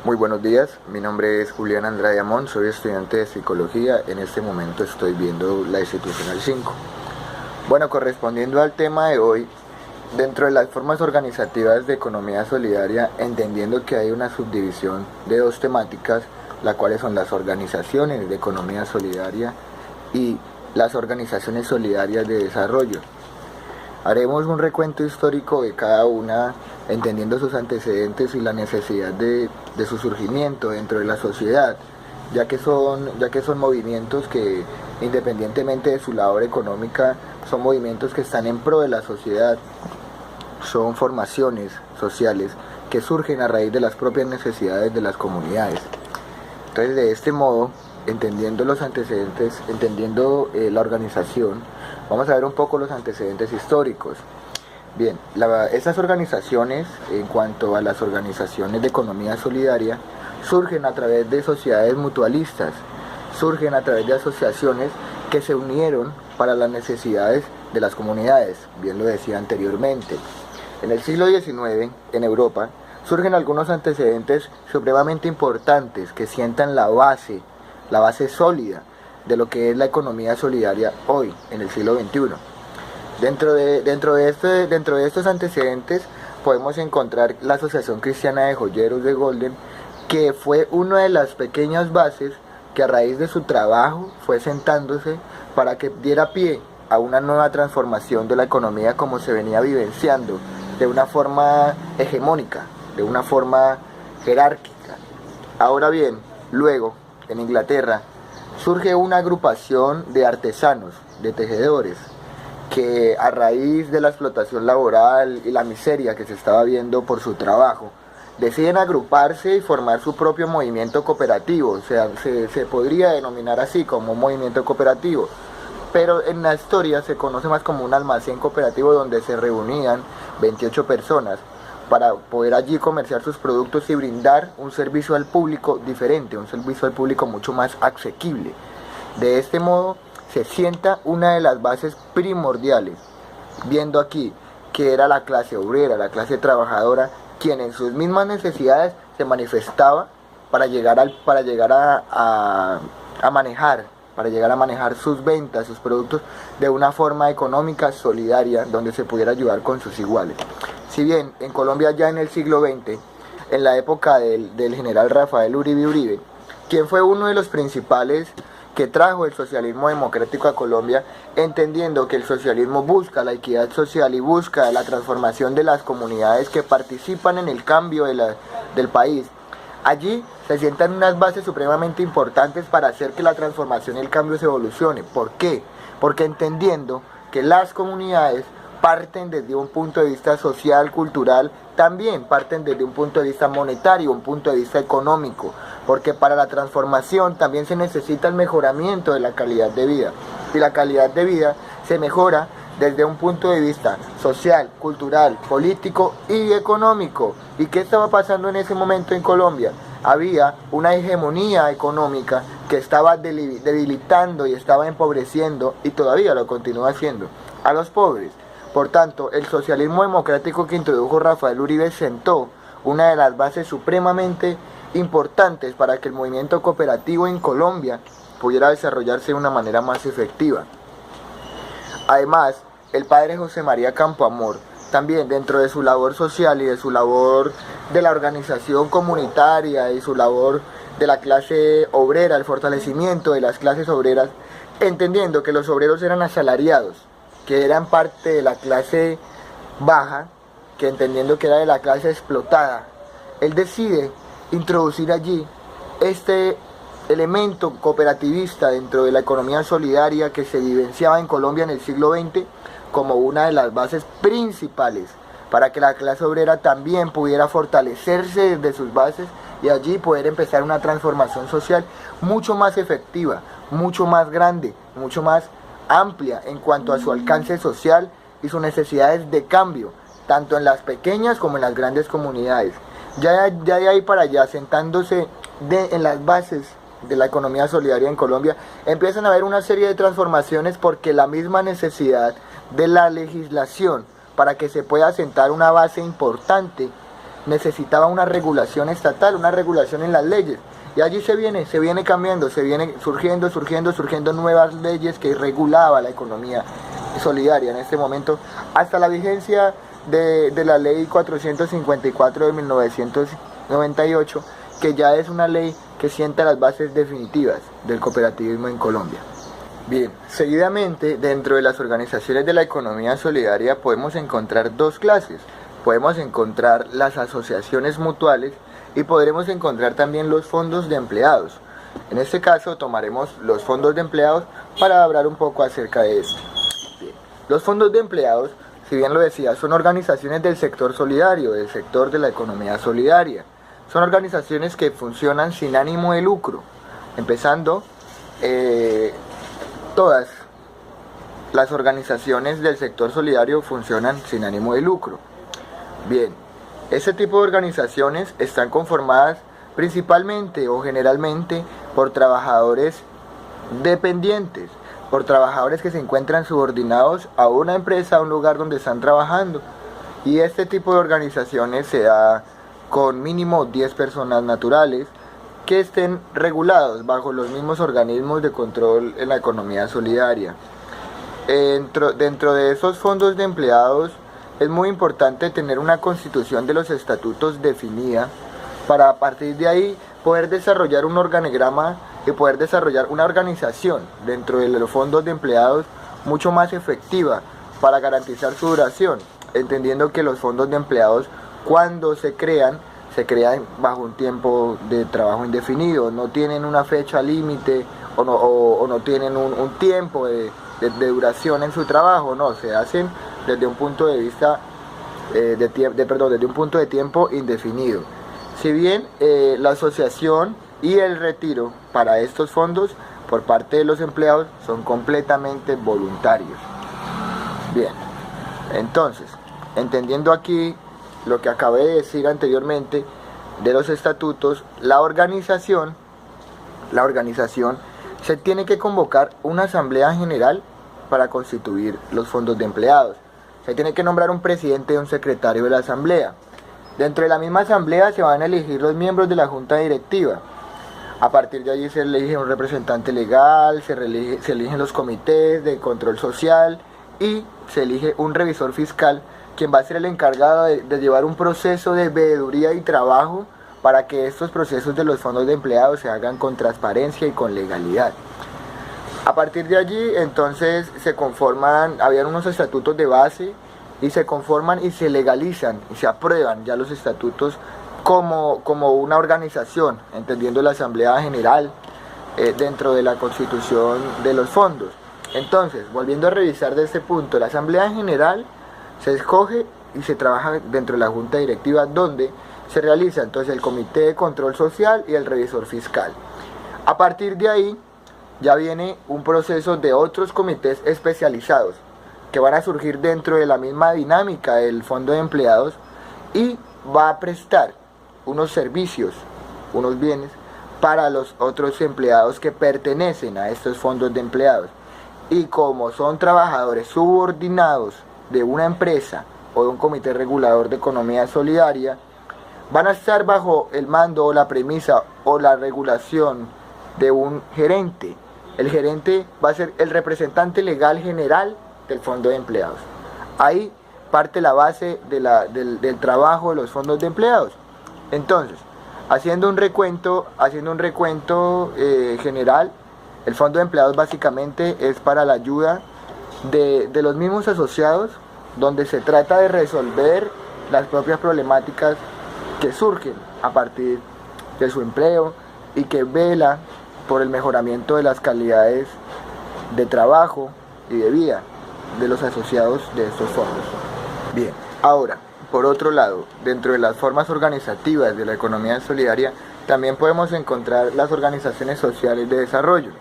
Muy buenos días, mi nombre es Julián Andrade Amón, soy estudiante de Psicología, en este momento estoy viendo la institucional 5. Bueno, correspondiendo al tema de hoy, dentro de las formas organizativas de economía solidaria, entendiendo que hay una subdivisión de dos temáticas, las cuales son las organizaciones de economía solidaria y las organizaciones solidarias de desarrollo. Haremos un recuento histórico de cada una, entendiendo sus antecedentes y la necesidad de su surgimiento dentro de la sociedad, ya que son movimientos que, independientemente de su labor económica, son movimientos que están en pro de la sociedad, son formaciones sociales que surgen a raíz de las propias necesidades de las comunidades. Entonces, de este modo, entendiendo los antecedentes, entendiendo la organización, vamos a ver un poco los antecedentes históricos. Bien, estas organizaciones, en cuanto a las organizaciones de economía solidaria, surgen a través de sociedades mutualistas, surgen a través de asociaciones que se unieron para las necesidades de las comunidades, bien lo decía anteriormente. En el siglo XIX, en Europa, surgen algunos antecedentes supremamente importantes que sientan la base sólida de lo que es la economía solidaria hoy, en el siglo XXI. Dentro de estos antecedentes podemos encontrar la Asociación Cristiana de Joyeros de Golden, que fue una de las pequeñas bases que a raíz de su trabajo fue sentándose para que diera pie a una nueva transformación de la economía como se venía vivenciando, de una forma hegemónica, de una forma jerárquica. Ahora bien, luego, en Inglaterra, surge una agrupación de artesanos, de tejedores, que a raíz de la explotación laboral y la miseria que se estaba viendo por su trabajo, deciden agruparse y formar su propio movimiento cooperativo, o sea, se podría denominar así como un movimiento cooperativo, pero en la historia se conoce más como un almacén cooperativo donde se reunían 28 personas para poder allí comerciar sus productos y brindar un servicio al público diferente, un servicio al público mucho más asequible. De este modo se sienta una de las bases primordiales, viendo aquí que era la clase obrera, la clase trabajadora, quien en sus mismas necesidades se manifestaba para llegar a manejar sus ventas, sus productos de una forma económica solidaria donde se pudiera ayudar con sus iguales. Si bien en Colombia ya en el siglo XX, en la época del general Rafael Uribe Uribe, quien fue uno de los principales que trajo el socialismo democrático a Colombia, entendiendo que el socialismo busca la equidad social y busca la transformación de las comunidades que participan en el cambio del país. Allí se sientan unas bases supremamente importantes para hacer que la transformación y el cambio se evolucione. ¿Por qué? Porque entendiendo que las comunidades parten desde un punto de vista social, cultural, también parten desde un punto de vista monetario, un punto de vista económico, porque para la transformación también se necesita el mejoramiento de la calidad de vida, y la calidad de vida se mejora desde un punto de vista social, cultural, político y económico. ¿Y qué estaba pasando en ese momento en Colombia? Había una hegemonía económica que estaba debilitando y estaba empobreciendo, y todavía lo continúa haciendo, a los pobres. Por tanto, el socialismo democrático que introdujo Rafael Uribe sentó una de las bases supremamente importantes para que el movimiento cooperativo en Colombia pudiera desarrollarse de una manera más efectiva. Además, el padre José María Campoamor, también dentro de su labor social y de su labor de la organización comunitaria y su labor de la clase obrera, el fortalecimiento de las clases obreras, entendiendo que los obreros eran asalariados, que eran parte de la clase baja, que entendiendo que era de la clase explotada, él decide introducir allí este elemento cooperativista dentro de la economía solidaria que se vivenciaba en Colombia en el siglo XX como una de las bases principales para que la clase obrera también pudiera fortalecerse desde sus bases y allí poder empezar una transformación social mucho más efectiva, mucho más grande, mucho más amplia en cuanto a su alcance social y sus necesidades de cambio, tanto en las pequeñas como en las grandes comunidades. Ya de ahí para allá, sentándose en las bases de la economía solidaria en Colombia, empiezan a haber una serie de transformaciones porque la misma necesidad de la legislación para que se pueda sentar una base importante necesitaba una regulación estatal, una regulación en las leyes. Y allí se viene cambiando, se viene surgiendo nuevas leyes que regulaba la economía solidaria en este momento, hasta la vigencia de la ley 454 de 1998, que ya es una ley que sienta las bases definitivas del cooperativismo en Colombia. Bien, seguidamente dentro de las organizaciones de la economía solidaria podemos encontrar dos clases. Podemos encontrar las asociaciones mutuales y podremos encontrar también los fondos de empleados. En este caso tomaremos los fondos de empleados para hablar un poco acerca de esto. Bien. Los fondos de empleados, si bien lo decía, son organizaciones del sector solidario, del sector de la economía solidaria. Son organizaciones que funcionan sin ánimo de lucro, empezando todas las organizaciones del sector solidario funcionan sin ánimo de lucro. Bien, este tipo de organizaciones están conformadas principalmente o generalmente por trabajadores dependientes, por trabajadores que se encuentran subordinados a una empresa, a un lugar donde están trabajando. Y este tipo de organizaciones se da con mínimo 10 personas naturales que estén regulados bajo los mismos organismos de control en la economía solidaria. Dentro de esos fondos de empleados es muy importante tener una constitución de los estatutos definida para a partir de ahí poder desarrollar un organigrama y poder desarrollar una organización dentro de los fondos de empleados mucho más efectiva para garantizar su duración, entendiendo que los fondos de empleados cuando se crean bajo un tiempo de trabajo indefinido, no tienen una fecha límite o no tienen un tiempo de duración en su trabajo, no, se hacen desde un punto de vista desde un punto de tiempo indefinido. Si bien la asociación y el retiro para estos fondos por parte de los empleados son completamente voluntarios. Bien, entonces, entendiendo aquí lo que acabé de decir anteriormente de los estatutos, la organización se tiene que convocar una asamblea general para constituir los fondos de empleados. Se tiene que nombrar un presidente y un secretario de la asamblea. Dentro de la misma asamblea se van a elegir los miembros de la junta directiva. A partir de allí se elige un representante legal, se eligen los comités de control social y se elige un revisor fiscal, quien va a ser el encargado de llevar un proceso de veeduría y trabajo para que estos procesos de los fondos de empleados se hagan con transparencia y con legalidad. A partir de allí, entonces, habían unos estatutos de base y se conforman y se legalizan y se aprueban ya los estatutos como una organización, entendiendo la Asamblea General dentro de la constitución de los fondos. Entonces, volviendo a revisar de este punto, la Asamblea General se escoge y se trabaja dentro de la Junta Directiva, donde se realiza entonces el Comité de Control Social y el Revisor Fiscal. A partir de ahí ya viene un proceso de otros comités especializados que van a surgir dentro de la misma dinámica del Fondo de Empleados y va a prestar unos servicios, unos bienes para los otros empleados que pertenecen a estos fondos de empleados. Y como son trabajadores subordinados de una empresa o de un comité regulador de economía solidaria, van a estar bajo el mando o la premisa o la regulación de un gerente. El gerente va a ser el representante legal general del fondo de empleados. Ahí parte la base del trabajo de los fondos de empleados. Entonces, haciendo un recuento general, el fondo de empleados básicamente es para la ayuda de los mismos asociados, donde se trata de resolver las propias problemáticas que surgen a partir de su empleo y que vela por el mejoramiento de las calidades de trabajo y de vida de los asociados de estos fondos. Bien, ahora, por otro lado, dentro de las formas organizativas de la economía solidaria, también podemos encontrar las organizaciones sociales de desarrollo,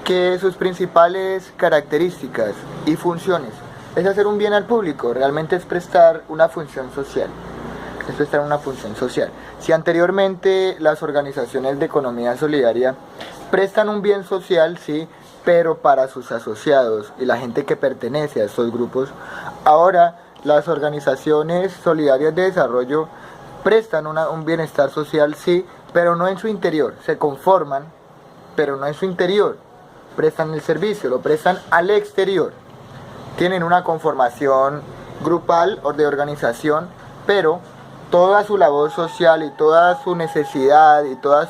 que sus principales características y funciones es hacer un bien al público, realmente es prestar una función social. Si anteriormente las organizaciones de economía solidaria prestan un bien social, sí, pero para sus asociados y la gente que pertenece a estos grupos, ahora las organizaciones solidarias de desarrollo prestan un bienestar social, sí, pero no en su interior. Se conforman, pero no en su interior. Prestan el servicio, lo prestan al exterior. Tienen una conformación grupal o de organización, pero toda su labor social y toda su necesidad y todo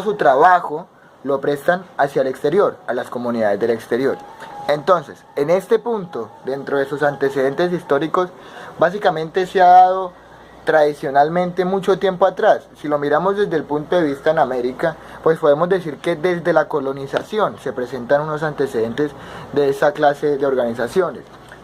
su trabajo lo prestan hacia el exterior, a las comunidades del exterior. Entonces, en este punto, dentro de sus antecedentes históricos, básicamente se ha dado tradicionalmente mucho tiempo atrás. Si lo miramos desde el punto de vista en América, pues podemos decir que desde la colonización se presentan unos antecedentes de esa clase de organizaciones.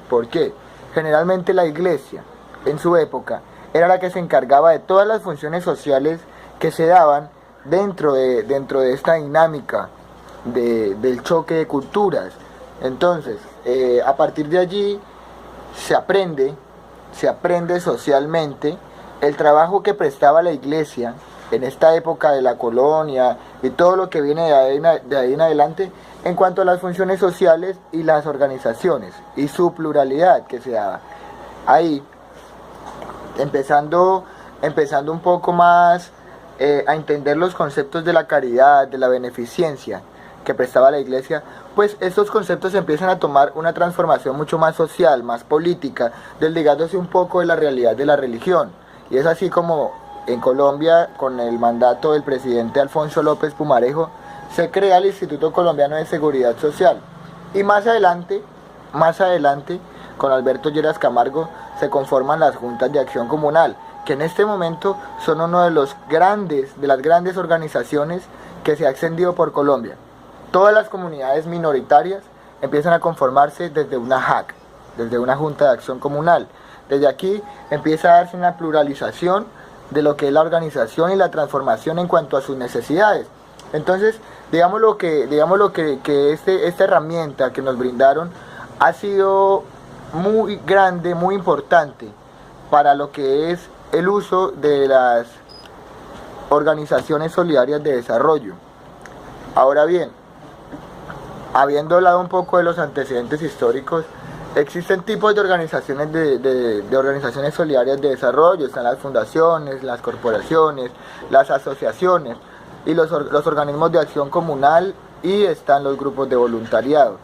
¿Por qué? Generalmente la iglesia, en su época, era la que se encargaba de todas las funciones sociales que se daban dentro de esta dinámica del choque de culturas. Entonces, a partir de allí se aprende socialmente el trabajo que prestaba la iglesia en esta época de la colonia y todo lo que viene de ahí en adelante en cuanto a las funciones sociales y las organizaciones y su pluralidad que se daba. Ahí, empezando un poco más a entender los conceptos de la caridad, de la beneficencia que prestaba la iglesia, pues estos conceptos empiezan a tomar una transformación mucho más social, más política, desligándose un poco de la realidad de la religión. Y es así como en Colombia, con el mandato del presidente Alfonso López Pumarejo, se crea el Instituto Colombiano de Seguridad Social. Y más adelante, con Alberto Lleras Camargo, se conforman las Juntas de Acción Comunal, que en este momento son uno de las grandes organizaciones que se ha extendido por Colombia. Todas las comunidades minoritarias empiezan a conformarse desde una JAC, desde una Junta de Acción Comunal. Desde aquí empieza a darse una pluralización de lo que es la organización y la transformación en cuanto a sus necesidades. Entonces, digamos que esta herramienta que nos brindaron ha sido muy grande, muy importante para lo que es el uso de las organizaciones solidarias de desarrollo. Ahora bien, habiendo hablado un poco de los antecedentes históricos, existen tipos de organizaciones de organizaciones solidarias de desarrollo. Están las fundaciones, las corporaciones, las asociaciones y los organismos de acción comunal, y están los grupos de voluntariado.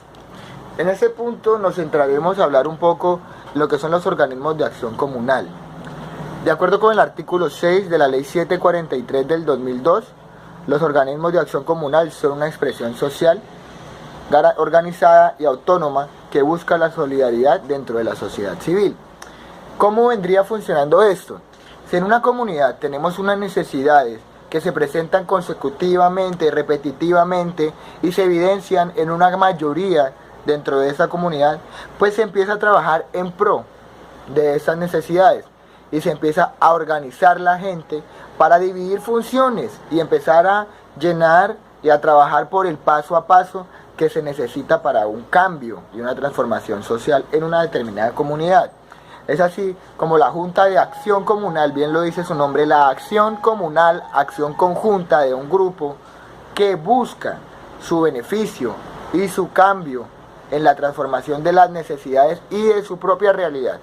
En ese punto nos centraremos a hablar un poco de lo que son los organismos de acción comunal. De acuerdo con el artículo 6 de la Ley 743 del 2002, los organismos de acción comunal son una expresión social organizada y autónoma que busca la solidaridad dentro de la sociedad civil. ¿Cómo vendría funcionando esto? Si en una comunidad tenemos unas necesidades que se presentan consecutivamente, repetitivamente y se evidencian en una mayoría dentro de esa comunidad, pues se empieza a trabajar en pro de esas necesidades y se empieza a organizar la gente para dividir funciones y empezar a llenar y a trabajar por el paso a paso que se necesita para un cambio y una transformación social en una determinada comunidad. Es así como la Junta de Acción Comunal, bien lo dice su nombre, la acción comunal, acción conjunta de un grupo que busca su beneficio y su cambio en la transformación de las necesidades y de su propia realidad.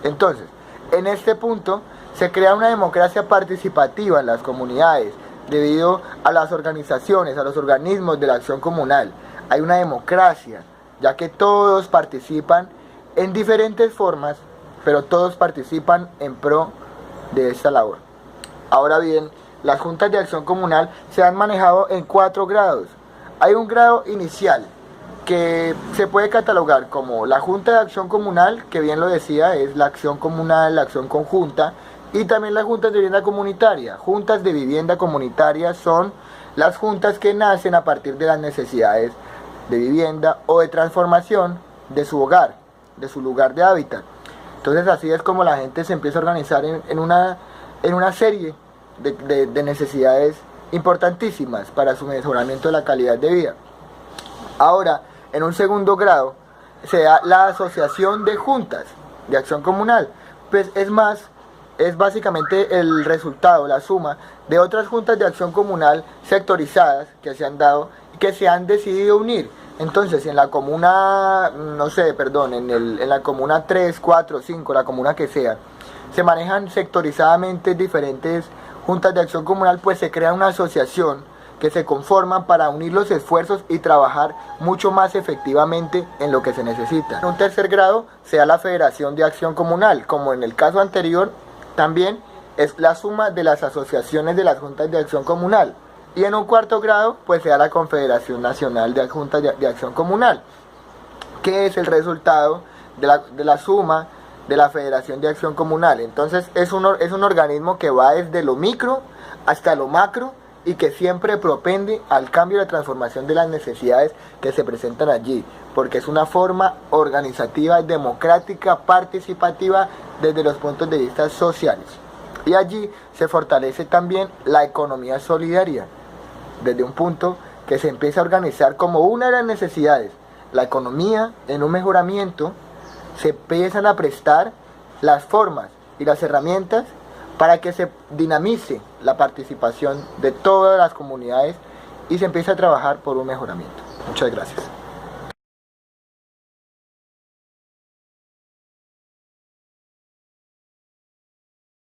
Entonces, en este punto se crea una democracia participativa en las comunidades debido a las organizaciones, a los organismos de la acción comunal. Hay una democracia, ya que todos participan en diferentes formas, pero todos participan en pro de esta labor. Ahora bien, las juntas de acción comunal se han manejado en 4 grados. Hay un grado inicial que se puede catalogar como la Junta de Acción Comunal, que bien lo decía, es la acción comunal, la acción conjunta, y también las juntas de vivienda comunitaria. Juntas de vivienda comunitaria son las juntas que nacen a partir de las necesidades de vivienda o de transformación de su hogar, de su lugar de hábitat. Entonces así es como la gente se empieza a organizar en una serie de necesidades importantísimas para su mejoramiento de la calidad de vida. Ahora, en un segundo grado, se da la asociación de juntas de acción comunal. Pues es básicamente el resultado, la suma de otras juntas de acción comunal sectorizadas que se han dado y que se han decidido unir. Entonces, si en la comuna, no sé, perdón, en la comuna 3, 4, 5, la comuna que sea, se manejan sectorizadamente diferentes juntas de acción comunal, pues se crea una asociación que se conforman para unir los esfuerzos y trabajar mucho más efectivamente en lo que se necesita. En un tercer grado se da la Federación de Acción Comunal, como en el caso anterior, también es la suma de las asociaciones de las juntas de acción comunal. Y en un cuarto grado, pues se da la Confederación Nacional de Juntas de Acción Comunal, que es el resultado de la suma de la Federación de Acción Comunal. Entonces es un organismo que va desde lo micro hasta lo macro y que siempre propende al cambio y la transformación de las necesidades que se presentan allí, porque es una forma organizativa, democrática, participativa desde los puntos de vista sociales. Y allí se fortalece también la economía solidaria, desde un punto que se empieza a organizar como una de las necesidades. La economía, en un mejoramiento, se empiezan a prestar las formas y las herramientas para que se dinamice la participación de todas las comunidades y se empiece a trabajar por un mejoramiento. Muchas gracias.